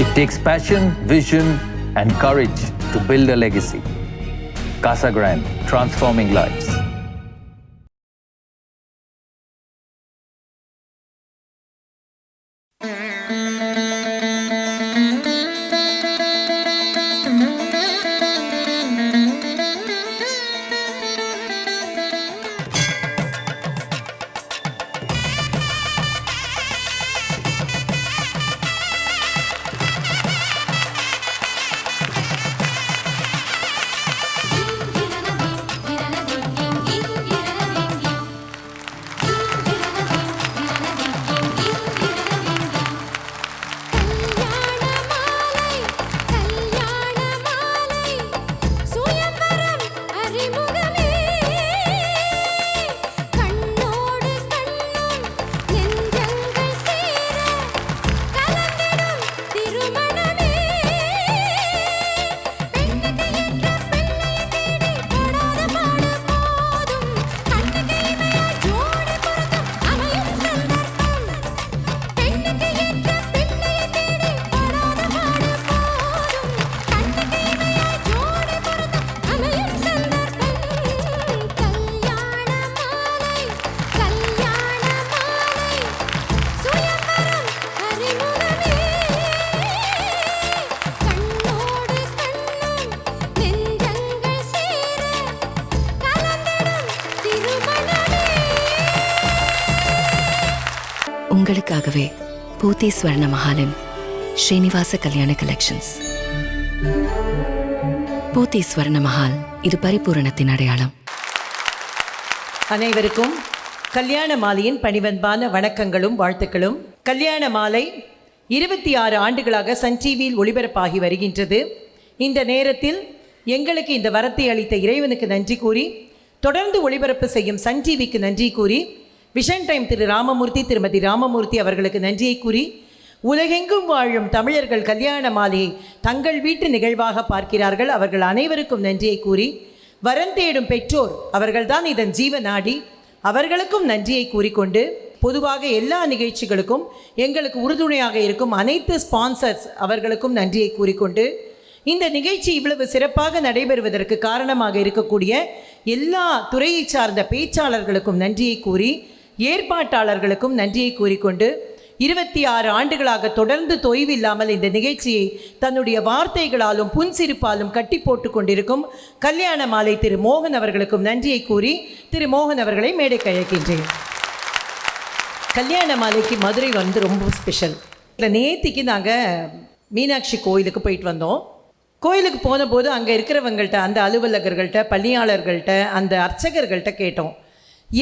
It takes passion, vision, and courage to build a legacy. Casa Grande, transforming lives. உங்களுக்காகவே பூத்தி ஸ்வர்ண மஹாலின் ஸ்ரீனிவாச கல்யாண collections. பூத்தி ஸ்வர்ண மஹால், இது பரிபூரணத்தின் அடையாளம். அனைவருக்கும் கல்யாண மாலையின் பணிவன்பான வணக்கங்களும் வாழ்த்துக்களும். கல்யாண மாலை 26 ஆண்டுகளாக சன் டிவியில் ஒளிபரப்பாகி வருகின்றது. இந்த நேரத்தில் எங்களுக்கு இந்த வரத்தை அளித்த இறைவனுக்கு நன்றி கூறி, தொடர்ந்து ஒளிபரப்பு செய்யும் சன் டிவிக்கு நன்றி கூறி, விஷன் டைம் திரு ராமமூர்த்தி, திருமதி ராமமூர்த்தி அவர்களுக்கு நன்றியை கூறி, உலகெங்கும் வாழும் தமிழர்கள் கல்யாண மாலையை தங்கள் வீட்டு நிகழ்வாக பார்க்கிறார்கள். அவர்கள் அனைவருக்கும் நன்றியை கூறி, வரம் தேடும் பெற்றோர் அவர்கள்தான் இதன் ஜீவ நாடி, அவர்களுக்கும் நன்றியை கூறிக்கொண்டு, பொதுவாக எல்லா நிகழ்ச்சிகளுக்கும் எங்களுக்கு உறுதுணையாக இருக்கும் அனைத்து ஸ்பான்சர்ஸ் அவர்களுக்கும் நன்றியை கூறிக்கொண்டு, இந்த நிகழ்ச்சி இவ்வளவு சிறப்பாக நடைபெறுவதற்கு காரணமாக இருக்கக்கூடிய எல்லா துறையை சார்ந்த பேச்சாளர்களுக்கும் நன்றியை கூறி, ஏற்பாட்டாளர்களுக்கும் நன்றியை கூறிக்கொண்டு, 26 ஆண்டுகளாக தொடர்ந்து தொய்வில்லாமல் இந்த நிகழ்ச்சியை தன்னுடைய வார்த்தைகளாலும் புன்சிரிப்பாலும் கட்டி போட்டு கொண்டிருக்கும் கல்யாண மாலை திரு மோகன் அவர்களுக்கும் நன்றியை கூறி, திரு மோகன் அவர்களை மேடைக்கு அழைக்கின்றேன். கல்யாண மாலைக்கு மதுரை வந்து ரொம்ப ஸ்பெஷல். நேத்திக்கு நாங்கள் மீனாட்சி கோயிலுக்கு போயிட்டு வந்தோம். கோயிலுக்கு போன போது அங்கே இருக்கிறவங்கள்ட்ட, அந்த அலுவலகர்கள்ட்ட, பணியாளர்கள்ட்ட, அந்த அர்ச்சகர்கள்ட்ட கேட்டோம்,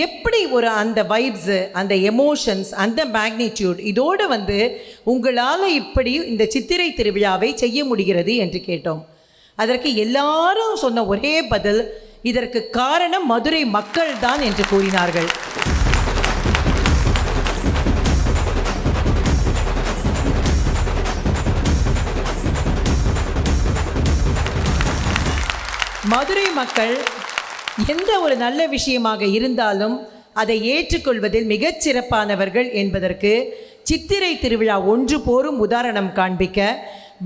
எப்படி ஒரு அந்த வைப்ஸு, அந்த எமோஷன்ஸ், அந்த மேக்னிடியூட் இதோடு வந்து உங்களால் இப்படி இந்த சித்திரை திருவிழாவை செய்ய முடிகிறது என்று கேட்டோம். அதற்கு எல்லாரும் சொன்ன ஒரே பதில், இதற்கு காரணம் மதுரை மக்கள் தான் என்று கூறினார்கள். மதுரை மக்கள் எந்த ஒரு நல்ல விஷயமாக இருந்தாலும் அதை ஏற்றுக்கொள்வதில் மிகச் சிறப்பானவர்கள் என்பதற்கு சித்திரை திருவிழா ஒன்று போரும் உதாரணம் காண்பிக்க,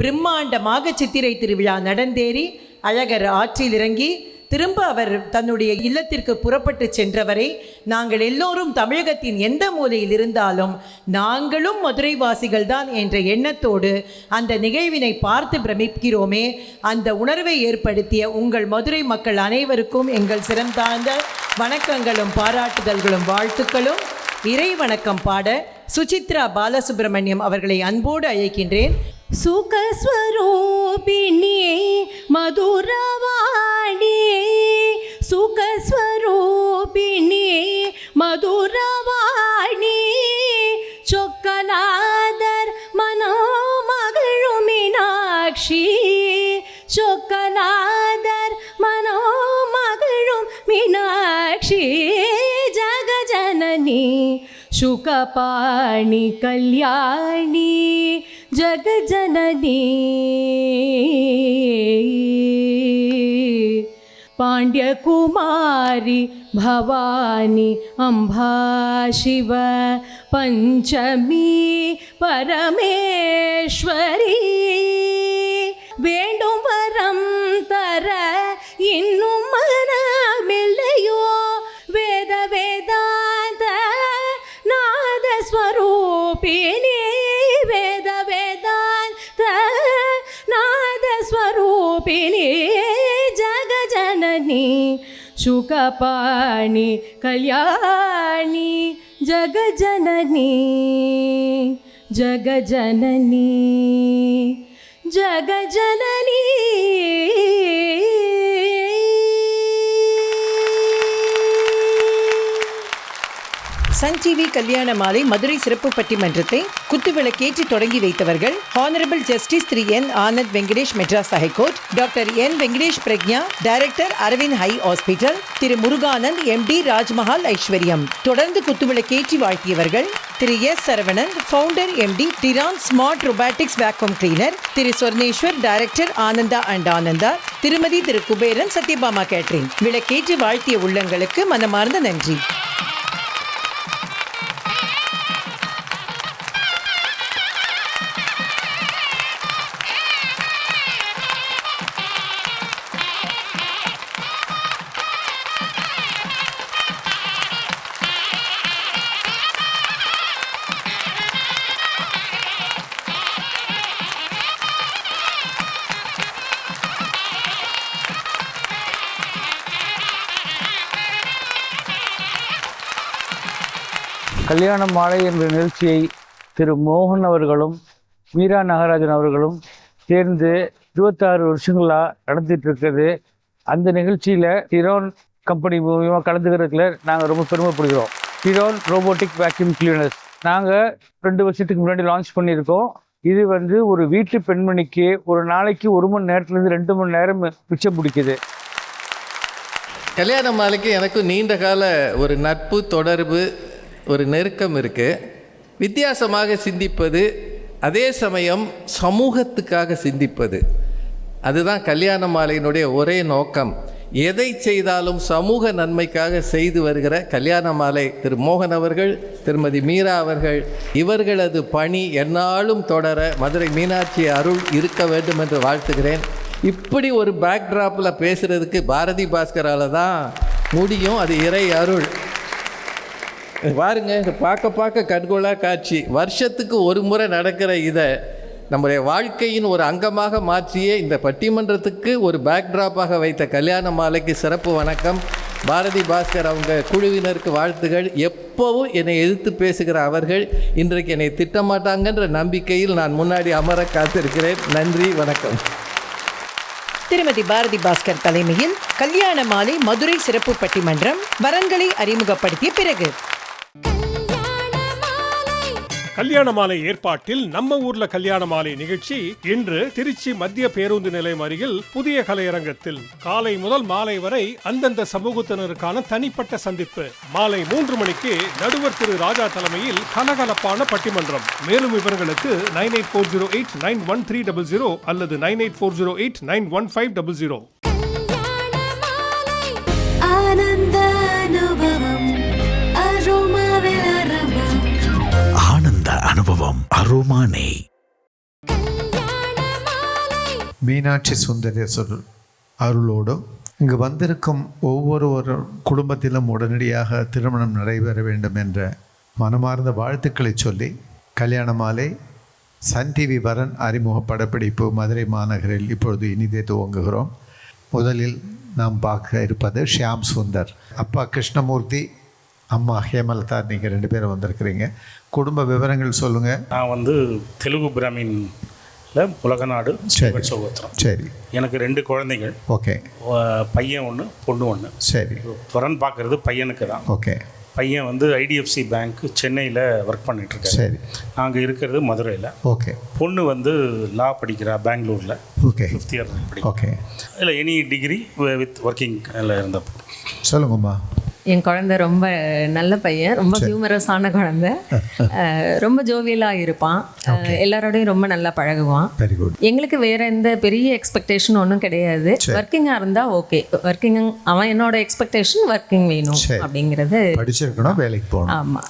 பிரம்மாண்டமாக சித்திரை திருவிழா நடந்தேறி அழகர் ஆற்றில் இறங்கி திரும்ப அவர் தன்னுடைய இல்லத்திற்கு புறப்பட்டு சென்றவரை நாங்கள் எல்லோரும் தமிழகத்தின் எந்த மூலையில் இருந்தாலும் நாங்களும் மதுரைவாசிகள் தான் என்ற எண்ணத்தோடு அந்த நிகழ்வினை பார்த்து பிரமிக்கிறோமே, அந்த உணர்வை ஏற்படுத்திய உங்கள் மதுரை மக்கள் அனைவருக்கும் எங்கள் சிறந்தாழ்ந்த வணக்கங்களும் பாராட்டுதல்களும் வாழ்த்துக்களும். இறை வணக்கம் பாட சுசித்ரா பாலசுப்ரமணியம் அவர்களை அன்போடு அழைக்கின்றேன். சுகஸ்வரூபிணியே மதுரவாணியே, சுகஸ்வரூபிணியே மதுரவாணி, சொக்கநாதர் மனோமகிழும் மீனாட்சி, சொக்கநாதர் மனோமகிழும் மீனாட்சி, ஜகஜனனி சுகபாணி கல்யாணி, ஜகஜனனி पाण्ड्यकुमारी भवानी अम्बा शिव पञ्चमी परमेश्वरी வேண்டும் வரம் தர இன்னும் மனமில்லையோ வேத வேதாந்த நாத ஸ்வரூபிணி வேத வேதாந்த நாத ஸ்வரூபிணி ஜகஜனனி சுகபாணி கல்யாணி ஜகஜனனி ஜகஜனனி ஜகஜனனி. சன் டிவி கல்யாண மாலை மதுரை சிறப்பு பட்டிமன்றத்தை குத்துவிளக்கேற்றி தொடங்கி வைத்தவர்கள் honourable justice Thiru N Anand Venkatesh Madras high court, doctor N Venkatesh Pragya director Aravind eye hospital, Thiru Muruganand MD Rajmahal Aishwaryam. தொடர்ந்து குத்துவிளக்கேற்றி வாழ்த்தியவர்கள் Thiru S Saravanan founder MD Tron smart robotics vacuum cleaner, Thiru Sorneswar director Ananda and Ananda, Thirumathi Thiru Kuberan Satyabhama catering. விளக்கேற்றி வாழ்த்திய உள்ளங்களுக்கு மனமார்ந்த நன்றி. கல்யாண மாலை என்ற நிகழ்ச்சியை திரு மோகன் அவர்களும் மீரா நாகராஜன் அவர்களும் சேர்ந்து 26 வருஷங்களாக நடத்திட்டு இருக்குது. அந்த நிகழ்ச்சியில் டிரான் கம்பெனி மூலமாக கலந்துக்கிறதுல நாங்கள் ரொம்ப பெருமைப்படுகிறோம். டிரான் ரோபோட்டிக் வேக்யூம் கிளீனர்ஸ் நாங்கள் 2 வருஷத்துக்கு முன்னாடி லான்ச் பண்ணியிருக்கோம். இது ஒரு வீட்டு பெண்மணிக்கு ஒரு நாளைக்கு 1 மணி நேரத்துலேருந்து 2 மணி நேரம் மிச்சம் பிடிக்குது. கல்யாண மாலைக்கு எனக்கும் நீண்ட கால ஒரு நட்பு தொடர்பு ஒரு நெருக்கம் இருக்குது. வித்தியாசமாக சிந்திப்பது, அதே சமயம் சமூகத்துக்காக சிந்திப்பது, அதுதான் கல்யாண மாலையினுடைய ஒரே நோக்கம். எதை செய்தாலும் சமூக நன்மைக்காக செய்து வருகிற கல்யாண மாலை திரு மோகன் அவர்கள், திருமதி மீரா அவர்கள், இவர்களது பணி எந்நாளும் தொடர மதுரை மீனாட்சி அருள் இருக்க வேண்டும் என்று வாழ்த்துகிறேன். இப்படி ஒரு பேக்ட்ராப்பில் பேசுகிறதுக்கு பாரதி பாஸ்கரால் தான் முடியும். அது இறை அருள். பாருங்க, இதை பார்க்க கண்கொள்ளா காட்சி. வருஷத்துக்கு ஒரு முறை நடக்கிற இதை நம்முடைய வாழ்க்கையின் ஒரு அங்கமாக மாற்றியே இந்த பட்டிமன்றத்துக்கு ஒரு பேக்ட்ராப்பாக வைத்த கல்யாண மாலைக்கு சிறப்பு வணக்கம். பாரதி பாஸ்கர் அவங்க குழுவினருக்கு வாழ்த்துகள். எப்போவும் என்னை எதிர்த்து பேசுகிற அவர்கள் இன்றைக்கு என்னை திட்டமாட்டாங்கன்ற நம்பிக்கையில் நான் முன்னாடி அமர காத்திருக்கிறேன். நன்றி, வணக்கம். திருமதி பாரதி பாஸ்கர் தலைமையில் கல்யாண மாலை மதுரை சிறப்பு பட்டிமன்றம் வரன்களை அறிமுகப்படுத்திய பிறகு கல்யாண மாலை ஏற்பாட்டில் நம்ம ஊர்ல கல்யாண மாலை நிகழ்ச்சி இன்று திருச்சி மத்திய பேருந்து நிலையம் அருகில் புதிய கலையரங்கத்தில் காலை முதல் மாலை வரை அந்தந்த சமூகத்தினருக்கான தனிப்பட்ட சந்திப்பு. மாலை 3 மணிக்கு நடுவர் திரு ராஜா தலைமையில் கலகலப்பான பட்டிமன்றம். மேலும் விவரங்களுக்கு 9840891300 அல்லது 9840891500. அனுபவம் அரோமானே. மீனாட்சி சுந்தரேஸ்வரர் அருளோடும் இங்கு வந்திருக்கும் ஒவ்வொரு குடும்பத்திலும் உடனடியாக திருமணம் நடைபெற வேண்டும் என்ற மனமார்ந்த வாழ்த்துக்களை சொல்லி கல்யாண மாலை சன் டிவி வரன் அறிமுக படப்பிடிப்பு மதுரை மாநகரில் இப்பொழுது இனிதே துவங்குகிறோம். முதலில் நாம் பார்க்க இருப்பது ஷியாம் சுந்தர். அப்பா கிருஷ்ணமூர்த்தி, அம்மா ஹேமலதா, நீங்கள் 2 பேரும் வந்திருக்கிறீங்க. குடும்ப விவரங்கள் சொல்லுங்கள். நான் தெலுங்கு பிராமின்ல உலகநாடு சகோத்திரம். சரி. எனக்கு 2 குழந்தைகள். ஓகே. பையன் 1, பொண்ணு 1. சரி. வரன் பார்க்குறது பையனுக்கு தான். ஓகே. பையன் ஐடிஎஃப்சி பேங்க் சென்னையில் ஒர்க் பண்ணிகிட்ருக்காரு. சரி. நாங்கள் இருக்கிறது மதுரையில். ஓகே. பொண்ணு லா படிக்கிறா பெங்களூரில். ஓகே. 5th இயர் படிக்கிறேன். ஓகே. இல்லை எனி டிகிரி வித் ஒர்க்கிங்கில் இருந்தப்போ. சொல்லுங்கம்மா. என் குழந்தை ரொம்ப நல்ல பையன், ரொம்ப ஹியூமரஸான குழந்தை. ரொம்ப ஜோவியலாக இருப்பான், எல்லாரோடையும் ரொம்ப நல்லா பழகுவான். Very good. எங்களுக்கு வேற எந்த பெரிய எக்ஸ்பெக்டேஷன் ஒன்றும் கிடையாது. ஒர்க்கிங்காக இருந்தால் ஓகே. ஒர்க்கிங் அவன் என்னோட எக்ஸ்பெக்டேஷன் ஒர்க்கிங் வேணும் அப்படிங்கிறது. படிச்சிருக்கணும், வேலைக்கு போகணும். ஆமாம்.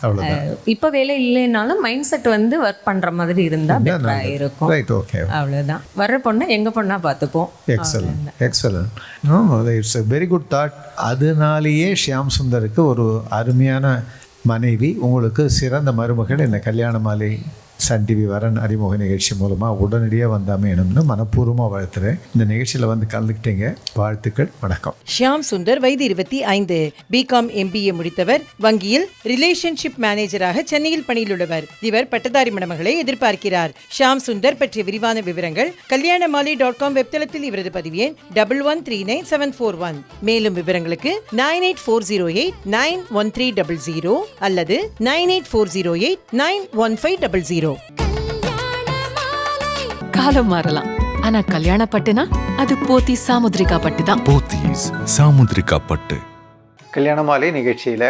இப்போ வேலை இல்லைனாலும் மைண்ட் செட் வந்து ஒர்க் பண்ணுற மாதிரி இருந்தால் பெட்டராக இருக்கும். Right, okay. அவ்வளோதான். வர்ற பொண்ணை எங்கள் பொண்ணாக பார்த்துப்போம். Excellent, excellent. It's a very good thought. அதனாலேயே ஷியாம் சுந்தருக்கு ஒரு அருமையான மனைவி, உங்களுக்கு சிறந்த மருமகள் இந்த கல்யாண மாலை சன் டிவி வரன் அறிமுக நிகழ்ச்சி மூலமாக உடனடியாக வந்து அமையணும்னு மனப்பூர்வமாக வாழ்த்துறேன். இந்த நிகழ்ச்சியில் வந்து கலந்துக்கிட்டீங்க, வாழ்த்துக்கள், வணக்கம். ஷியாம் சுந்தர் வயது 25, பிகாம் MBA முடித்தவர். வங்கியில் ரிலேஷன்ஷிப் மேனேஜராக சென்னையில் பணியில் உள்ளவர். இவர் பட்டதாரி மணமகளை எதிர்பார்க்கிறார். ஷியாம் சுந்தர் பற்றிய விரிவான விவரங்கள் kalyanamali.com வெப்தளத்தில் இவரது பதிவு எண் 11399741. மேலும் விவரங்களுக்கு 9840891300 அல்லது 9840891500. காலம் மாறலாம், ஆனா கல்யாண பட்டுனா அது போத்தி சாமுத்ரிகா பட்டு தான். போத்தீஸ் சாமுத்ரிகா பட்டு. கல்யாண மாலை நிகழ்ச்சியில்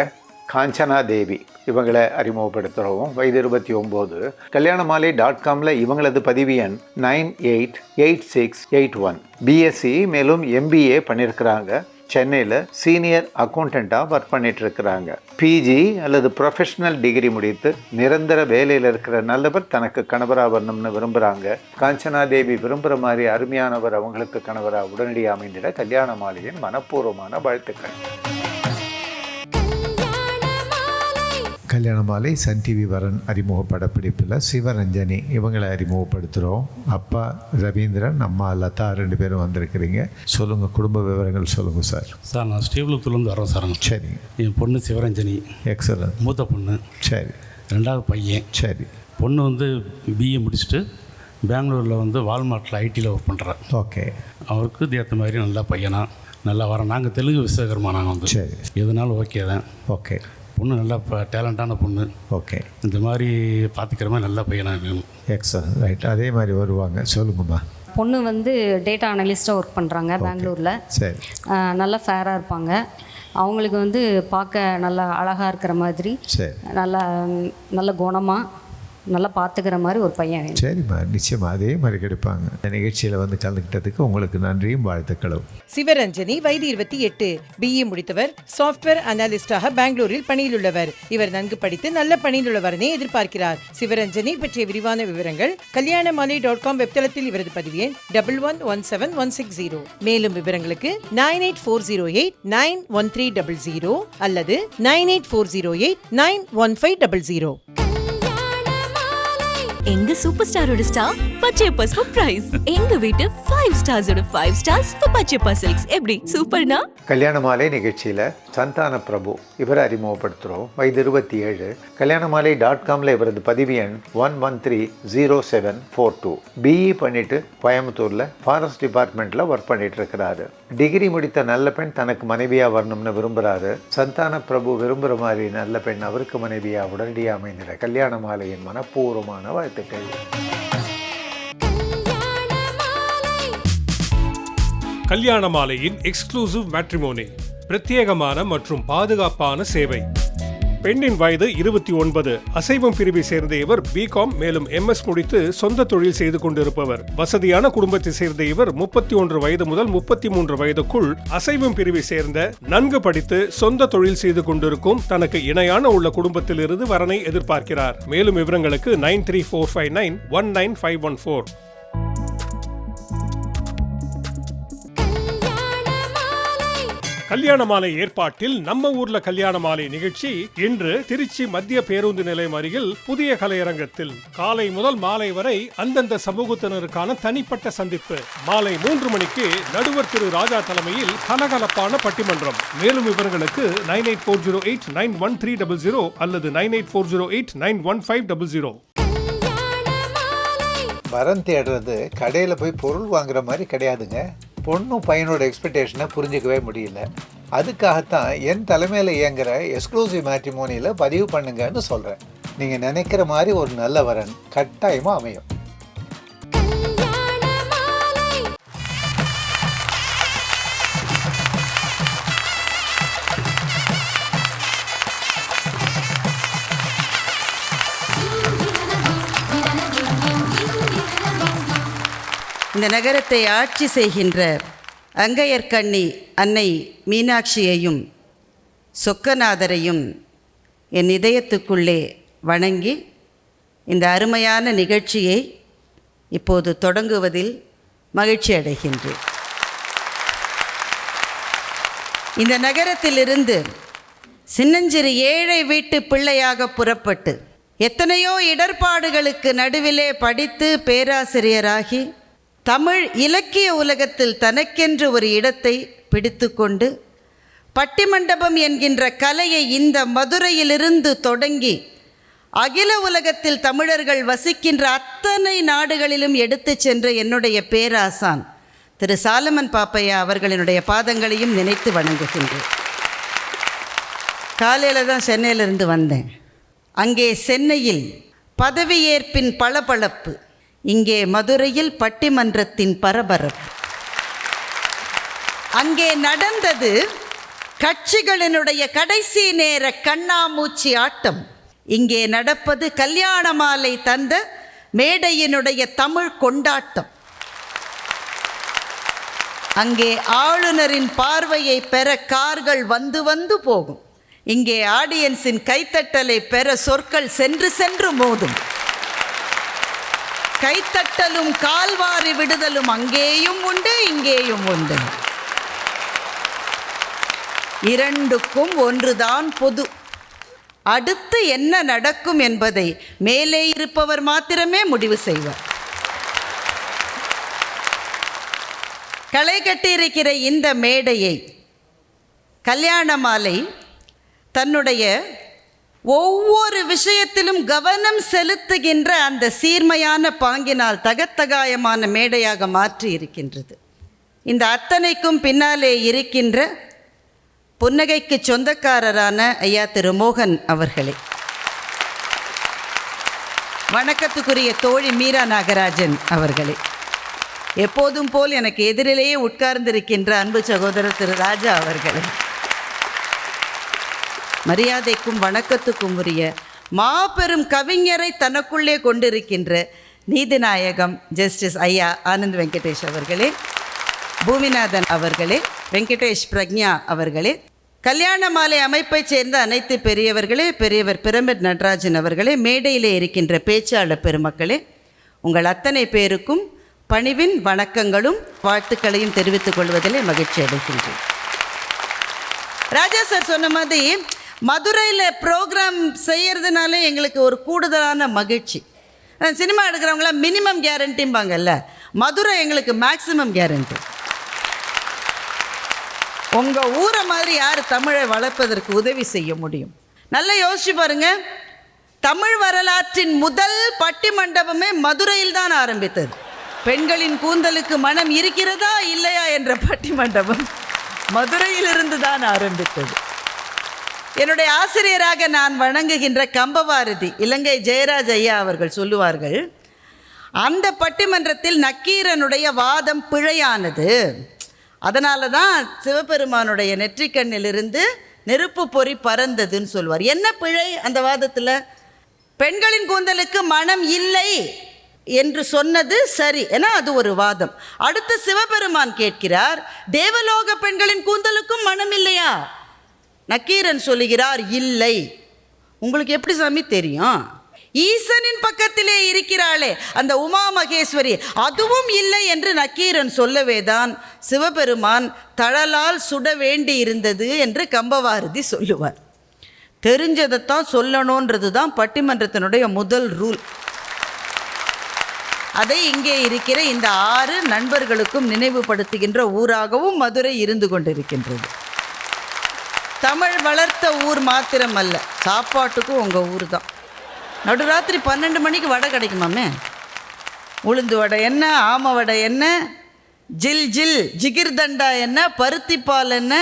காஞ்சனா தேவி இவங்களை அறிமுகப்படுத்துகிறோம். வயது 29. kalyanamali.comல இவங்களது பதிவு எண் 988681. BSc மேலும் MBA பண்ணியிருக்கிறாங்க. சென்னையில் சீனியர் அக்கௌண்டண்ட்டாக ஒர்க் பண்ணிட்டு இருக்கிறாங்க. பிஜி அல்லது ப்ரொஃபஷனல் டிகிரி முடித்து நிரந்தர வேலையில் இருக்கிற நல்லவர் தனக்கு கணவராக வரணும்னு விரும்புகிறாங்க. காஞ்சனா தேவி விரும்புகிற மாதிரி அருமையானவர் அவங்களுக்கு கணவராக உடனடியாக அமைந்திட கல்யாண மாலையின் மனப்பூர்வமான வாழ்த்துக்கள். கல்யாண மாலை சன் டிவி வரன் அறிமுக படப்பிடிப்பில் சிவரஞ்சனி இவங்களை அறிமுகப்படுத்துகிறோம். அப்பா ரவீந்திரன், அம்மா லதா, 2 பேரும் வந்திருக்கிறீங்க. சொல்லுங்கள், குடும்ப விவரங்கள் சொல்லுங்கள் சார். சார் நான் ஸ்ரீவில்லிபுத்தூர்லேருந்து வரோம் சார். சரி. என் பொண்ணு சிவரஞ்சனி. எக்ஸலன்ட். மூத்த பொண்ணு. சரி. 2வது பையன். சரி. பொண்ணு வந்து BA முடிச்சுட்டு பெங்களூரில் வந்து வால்மார்ட்டில் ஐடியில் ஒர்க் பண்ணுறார். ஓகே. அவருக்கு ஏற்ற மாதிரி நல்ல பையனா நல்லா வரோம். நாங்கள் தெலுங்கு விசேகரமாக நாங்கள் வந்து சரி எதுனாலும் ஓகே தான். ஓகே. பொண்ணு நல்லா டேலண்டான பொண்ணு. ஓகே. இந்த மாதிரி பார்த்துக்கிற மாதிரி நல்ல பையனாக வேணும். எக்ஸலன்ட். ரைட். அதே மாதிரி வருவாங்க. சொல்லுங்கம்மா. பொண்ணு வந்து டேட்டா அனலிஸ்ட்டாக ஒர்க் பண்ணுறாங்க பெங்களூரில். சரி. நல்லா ஃபேராக இருப்பாங்க. அவங்களுக்கு வந்து பார்க்க நல்லா அழகாக இருக்கிற மாதிரி, சரி, நல்ல குணமாக நல்லா பார்த்துக்கிற மாதிரி ஒரு பையன் வேணும். சரிம்மா, நிச்சயமாக அதே மாதிரி கிடைப்பாங்க. இந்த நிகழ்ச்சியில் வந்து கலந்துக்கிட்டதுக்கு உங்களுக்கு நன்றியும் வாழ்த்துக்களும். சிவரஞ்சனி வயது 28, BE முடித்தவர். சாஃப்ட்வேர் அனலிஸ்டாக பெங்களூரில் பணியில் உள்ளவர். இவர் நன்கு படித்து நல்ல பணியில் உள்ளவரனே எதிர்பார்க்கிறார். சிவரஞ்சனி பற்றிய விரிவான விவரங்கள் kalyanamali.com வெப்தளத்தில் இவரது பதிவு எண் 111716. மேலும் விவரங்களுக்கு 9840891300 அல்லது 9840891500. எங்க சூப்பர் ஸ்டாரோட ஸ்டார் பச்சையப்பாஸ் ஃபார் பிரைஸ். எங்க வீட்டு 5 ஸ்டார்ஸோட 5 ஸ்டார்ஸ் ஃபார் பச்சையப்பா சில்க்ஸ். எப்படி சூப்பர்னா? கல்யாண மாலை நிகழ்ச்சியில் சந்தான பிரபு இவரை அறிமுகப்படுத்துகிறோம். வயது 27. kalyanamali.comல இவரது பதிவு எண் 11300742. BE பண்ணிட்டு கோயம்புத்தூரில் ஃபாரஸ்ட் டிபார்ட்மெண்ட்டில் ஒர்க் பண்ணிட்டு இருக்கிறாரு. டிகிரி முடித்த நல்ல பெண் தனக்கு மனைவியாக வரணும்னு விரும்புகிறாரு. சந்தான பிரபு விரும்புகிற மாதிரி நல்ல பெண் அவருக்கு மனைவியாக உடனடியாக அமைந்திட கல்யாண மாலையின் மனப்பூர்வமான வாழ்த்துக்கள். கல்யாண மாலையின் எக்ஸ்க்ளூசிவ் மேட்ரிமோனி, பிரத்யேகமான மற்றும் பாதுகாப்பான சேவை. பெண்ணின் வயது 29. அசைவம் பிரிவை சேர்ந்த இவர் பிகாம் மேலும் MS முடித்து சொந்த தொழில் செய்து கொண்டிருப்பவர். வசதியான குடும்பத்தை சேர்ந்த இவர் 31 வயது முதல் 33 வயதுக்குள் அசைவம் பிரிவை சேர்ந்த நன்கு படித்து சொந்த தொழில் செய்து கொண்டிருக்கும் தனக்கு இணையான உள்ள குடும்பத்திலிருந்து வரனை எதிர்பார்க்கிறார். மேலும் விவரங்களுக்கு 9345919514. கல்யாண மாலை ஏற்பாட்டில் நம்ம ஊர்ல கல்யாண மாலை நிகழ்ச்சி இன்று திருச்சி மத்திய பேருந்து நிலையம் அருகில் புதிய கலையரங்கத்தில் காலை முதல் மாலை வரை அந்தந்த சமூகத்தினருக்கான தனிப்பட்ட சந்திப்பு. மாலை 3 மணிக்கு நடுவர் திரு ராஜா தலைமையில் கலகலப்பான பட்டிமன்றம். மேலும் விவரங்களுக்கு 9840891300 அல்லது 9840891500. வரன் தேடுறது கடையில் போய் பொருள் வாங்குற மாதிரி கிடையாதுங்க. பொண்ணும் பையனோட எக்ஸ்பெக்டேஷனை புரிஞ்சிக்கவே முடியல. அதுக்காகத்தான் என் தலைமையில் இயங்குகிற எக்ஸ்க்ளூசிவ் மேட்ரிமோனியில் பதிவு பண்ணுங்கன்னு சொல்கிறேன். நீங்கள் நினைக்கிற மாதிரி ஒரு நல்ல வரன் கட்டாயமாக அமையும். இந்த நகரத்தை ஆட்சி செய்கின்ற அங்கையர்கண்ணி அன்னை மீனாட்சியையும் சொக்கநாதரையும் என் இதயத்துக்குள்ளே வணங்கி இந்த அருமையான நிகழ்ச்சியை இப்போது தொடங்குவதில் மகிழ்ச்சி அடைகின்றேன். இந்த நகரத்திலிருந்து சின்னஞ்சிறு ஏழை வீட்டு பிள்ளையாக புறப்பட்டு எத்தனையோ இடர்பாடுகளுக்கு நடுவிலே படித்து பேராசிரியராகி தமிழ் இலக்கிய உலகத்தில் தனக்கென்று ஒரு இடத்தை பிடித்து கொண்டு பட்டிமண்டபம் என்கின்ற கலையை இந்த மதுரையிலிருந்து தொடங்கி அகில உலகத்தில் தமிழர்கள் வசிக்கின்ற அத்தனை நாடுகளிலும் எடுத்து சென்ற என்னுடைய பேராசான் திரு சாலமன் பாப்பையா அவர்களினுடைய பாதங்களையும் நினைத்து வணங்குகின்றேன். காலையில் தான் சென்னையிலிருந்து வந்தேன். அங்கே சென்னையில் பதவியேற்பின் பளபளப்பு, இங்கே மதுரையில் பட்டிமன்றத்தின் பரபரப்பு. அங்கே நடந்தது கட்சிகளினுடைய கடைசி நேர கண்ணாமூச்சி ஆட்டம். இங்கே நடப்பது கல்யாண மாலை தந்த மேடையினுடைய தமிழ் கொண்டாட்டம். அங்கே ஆளுநரின் பார்வையை பெற கார்கள் வந்து வந்து போகும். இங்கே ஆடியன்ஸின் கைத்தட்டலை பெற சொற்கள் சென்று சென்று மோதும். கைத்தட்டலும் கால்வாரி விடுதலும் அங்கேயும் உண்டு, இங்கேயும் உண்டு. இரண்டுக்கும் ஒன்றுதான் பொது. அடுத்து என்ன நடக்கும் என்பதை மேலே இருப்பவர் மாத்திரமே முடிவு செய்வார். களை கட்டியிருக்கிற இந்த மேடையை கல்யாண மாலை தன்னுடைய ஒவ்வொரு விஷயத்திலும் கவனம் செலுத்துகின்ற அந்த சீர்மையான பாங்கினால் தகத்தகாயமான மேடையாக மாற்றி இருக்கின்றது. இந்த அத்தனைக்கும் பின்னாலே இருக்கின்ற புன்னகைக்கு சொந்தக்காரரான ஐயா திரு மோகன் அவர்களே, வணக்கத்துக்குரிய தோழி மீரா நாகராஜன் அவர்களே, எப்போதும் போல் எனக்கு எதிரிலேயே உட்கார்ந்திருக்கின்ற அன்பு சகோதரர் திரு ராஜா அவர்களே, மரியாதைக்கும் வணக்கத்துக்கும் உரிய மாபெரும் கவிஞரை தனக்குள்ளே கொண்டிருக்கின்ற நீதிநாயகம் ஜஸ்டிஸ் ஐயா ஆனந்த் வெங்கடேஷ் அவர்களே, பூமிநாதன் அவர்களே, வெங்கடேஷ் பிரக்ஞா அவர்களே, கல்யாண மாலை அமைப்பைச் சேர்ந்த அனைத்து பெரியவர்களே, பெரியவர் பிரமிட் நடராஜன் அவர்களே, மேடையிலே இருக்கின்ற பேச்சாளர் பெருமக்களே, உங்கள் அத்தனை பேருக்கும் பணிவின் வணக்கங்களும் வாழ்த்துக்களையும் தெரிவித்துக் கொள்வதிலே மகிழ்ச்சி அடைகின்றேன். ராஜா சார் சொன்ன மாதிரி மதுரையில் ப்ரோக்ராம் செய்கிறதுனாலே எங்களுக்கு ஒரு கூடுதலான மகிழ்ச்சி. சினிமா எடுக்கிறவங்களாம் மினிமம் கேரண்டிம்பாங்கல்ல, மதுரை எங்களுக்கு மேக்சிமம் கேரண்டி. உங்கள் ஊரை மாதிரி யார் தமிழை வளர்ப்பதற்கு உதவி செய்ய முடியும்? நல்லா யோசிச்சு பாருங்க. தமிழ் வரலாற்றின் முதல் பட்டிமண்டபமே மதுரையில் தான் ஆரம்பித்தது. பெண்களின் கூந்தலுக்கு மனம் இருக்கிறதா இல்லையா என்ற பட்டிமண்டபம் மதுரையிலிருந்து தான் ஆரம்பித்தது. என்னுடைய ஆசிரியராக நான் வணங்குகின்ற கம்பவாரதி இலங்கை ஜெயராஜ் ஐயா அவர்கள் சொல்லுவார்கள், அந்த பட்டிமன்றத்தில் நக்கீரனுடைய வாதம் பிழையானது, அதனால தான் சிவபெருமானுடைய நெற்றிக்கண்ணிலிருந்து நெருப்பு பொறி பறந்ததுன்னு சொல்லுவார். என்ன பிழை அந்த வாதத்தில்? பெண்களின் கூந்தலுக்கு மனம் இல்லை என்று சொன்னது சரி, ஏன்னா அது ஒரு வாதம். அடுத்து சிவபெருமான் கேட்கிறார், தேவலோக பெண்களின் கூந்தலுக்கும் மனம் இல்லையா? நக்கீரன் சொல்லுகிறார், இல்லை. உங்களுக்கு எப்படி சாமி தெரியும்? ஈசனின் பக்கத்திலே இருக்கிறாளே அந்த உமா மகேஸ்வரி, அதுவும் இல்லை என்று நக்கீரன் சொல்லவேதான் சிவபெருமான் தழலால் சுட வேண்டி இருந்தது என்று கம்பவாரதி சொல்லுவார். தெரிஞ்சதைத்தான் சொல்லணுன்றது தான் பட்டிமன்றத்தினுடைய முதல் ரூல். அதை இங்கே இருக்கிற இந்த 6 நண்பர்களுக்கும் நினைவுபடுத்துகின்ற ஊராகவும் மதுரை இருந்து கொண்டிருக்கின்றது. தமிழ் வளர்த்த ஊர் மாத்திரமல்ல, சாப்பாட்டுக்கும் உங்கள் ஊர் தான். நடுராத்திரி 12 மணிக்கு வடை கிடைக்குமாமே. உளுந்து வடை என்ன, ஆம வடை என்ன, ஜில் ஜில் ஜிகிர்தண்டா என்ன, பருத்திப்பால் என்ன.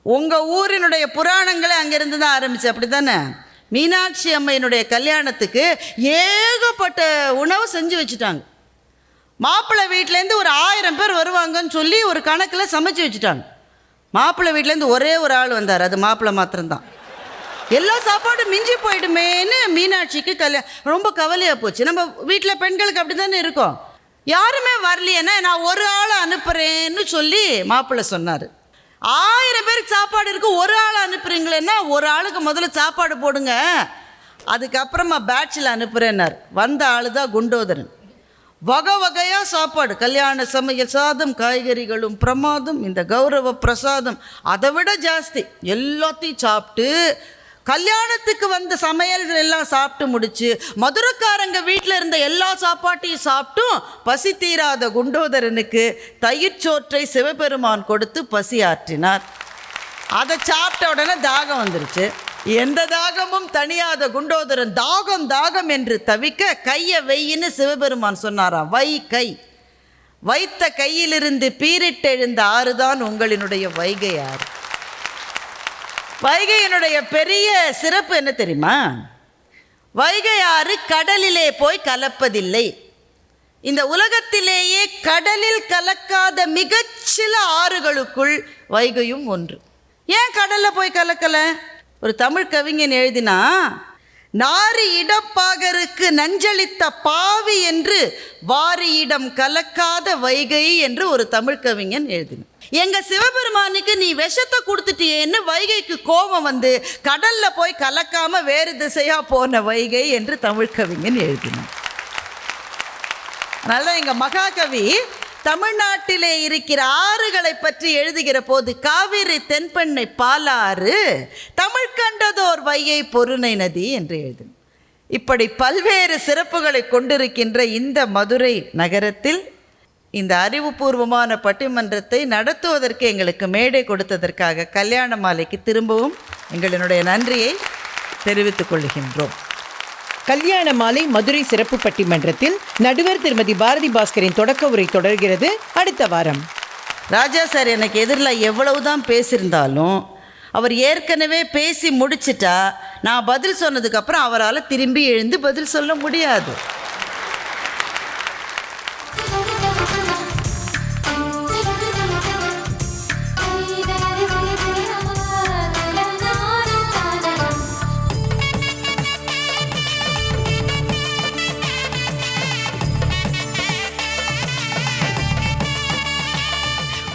உங்கள் ஊரினுடைய புராணங்களே அங்கேருந்து தான் ஆரம்பிச்சு, அப்படி தானே? மீனாட்சி அம்மையினுடைய கல்யாணத்துக்கு ஏகப்பட்ட உணவு செஞ்சு வச்சுட்டாங்க. மாப்பிள்ளை வீட்டிலேருந்து ஒரு 1000 பேர் வருவாங்கன்னு சொல்லி ஒரு கணக்கில் சமைச்சு வச்சுட்டாங்க. மாப்பிள்ளை வீட்டிலேருந்து ஒரே ஒரு ஆள் வந்தார், அது மாப்பிள்ளை மாத்திரம்தான். எல்லா சாப்பாடும் மிஞ்சி போயிடுமேன்னு மீனாட்சிக்கு ரொம்ப கவலையாக போச்சு. நம்ம வீட்டில் பெண்களுக்கு அப்படி தானே இருக்கும். யாருமே வரலையேன்னா நான் ஒரு ஆளை அனுப்புகிறேன்னு சொல்லி மாப்பிள்ளை சொன்னார். 1000 பேருக்கு சாப்பாடு இருக்குது, ஒரு ஆளை அனுப்புகிறீங்களேன்னா ஒரு ஆளுக்கு முதல்ல சாப்பாடு போடுங்க, அதுக்கப்புறமா பேட்சில் அனுப்புகிறேன்னார். வந்த ஆள் தான் குண்டோதரன். வகை வகையாக சாப்பாடு, கல்யாண சமையல், சாதம், காய்கறிகளும் பிரமாதம், இந்த கௌரவ பிரசாதம் அதை விட ஜாஸ்தி. எல்லாத்தையும் சாப்பிட்டு கல்யாணத்துக்கு வந்த சமையல் எல்லாம் சாப்பிட்டு முடிச்சு மதுரைக்காரங்க வீட்டில் இருந்த எல்லா சாப்பாட்டையும் சாப்பிட்டும் பசி தீராத குண்டோதரனுக்கு தயிர் சோற்றை சிவபெருமான் கொடுத்து பசி ஆற்றினார். அதை சாப்பிட்ட உடனே தாகம் வந்துருச்சு. எந்த தாகமும் தணியாத குண்டோதரன் தாகம் தாகம் என்று தவிக்க கையை வெயின்னு சிவபெருமான் சொன்னாராம். வை கை, வைத்த கையிலிருந்து பீரிட்டெழுந்த ஆறுதான் உங்களினுடைய வைகை ஆறு. வைகையினுடைய பெரிய சிறப்பு என்ன தெரியுமா? வைகை ஆறு கடலிலே போய் கலப்பதில்லை. இந்த உலகத்திலேயே கடலில் கலக்காத மிகச்சில ஆறுகளுக்குள் வைகையும் ஒன்று. ஏன் கடலில் போய் கலக்கலை? ஒரு தமிழ் கவிஞன் எழுதினா, நாரி இடப்பாகருக்கு நஞ்சளித்த பாவி என்று வாரியிடம் கலக்காத வைகை என்று ஒரு தமிழ் கவிஞன் எழுதினான். எங்க சிவபெருமானுக்கு நீ விஷத்தை கொடுத்துட்டியேன்னு வைகைக்கு கோபம் வந்து கடல்ல போய் கலக்காம வேறு திசையா போன வைகை என்று தமிழ் கவிஞன் எழுதினான். அதனால எங்க மகாகவி தமிழ்நாட்டிலே இருக்கிற ஆறுகளை பற்றி எழுதுகிற போது காவிரி தென்பெண்ணை பாலாறு, தமிழ் கண்டதோர் வையை பொருணை நதி என்று எழுதினார். இப்படி பல்வேறு சிறப்புகளை கொண்டிருக்கின்ற இந்த மதுரை நகரத்தில் இந்த அறிவுபூர்வமான பட்டிமன்றத்தை நடத்துவதற்கு எங்களுக்கு மேடை கொடுத்ததற்காக கல்யாண மாலைக்கு திரும்பவும் எங்களுடைய நன்றியை தெரிவித்துக் கொள்கின்றோம். கல்யாண மாலை மதுரை சிறப்பு பட்டிமன்றத்தில் நடுவர் திருமதி பாரதி பாஸ்கரின் தொடக்க உரை தொடர்கிறது அடுத்த வாரம். ராஜா சார் எனக்கு எதிரில் எவ்வளவுதான் பேசியிருந்தாலும் அவர் ஏற்கனவே பேசி முடிச்சிட்டா நான் பதில் சொன்னதுக்கப்புறம் அவரால் திரும்பி எழுந்து பதில் சொல்ல முடியாது.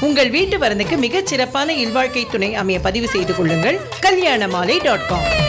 உங்கள் வீட்டு வரனுக்கு மிகச் சிறப்பான இல்வாழ்க்கை துணை அமைய பதிவு செய்து கொள்ளுங்கள். kalyanamaalai.com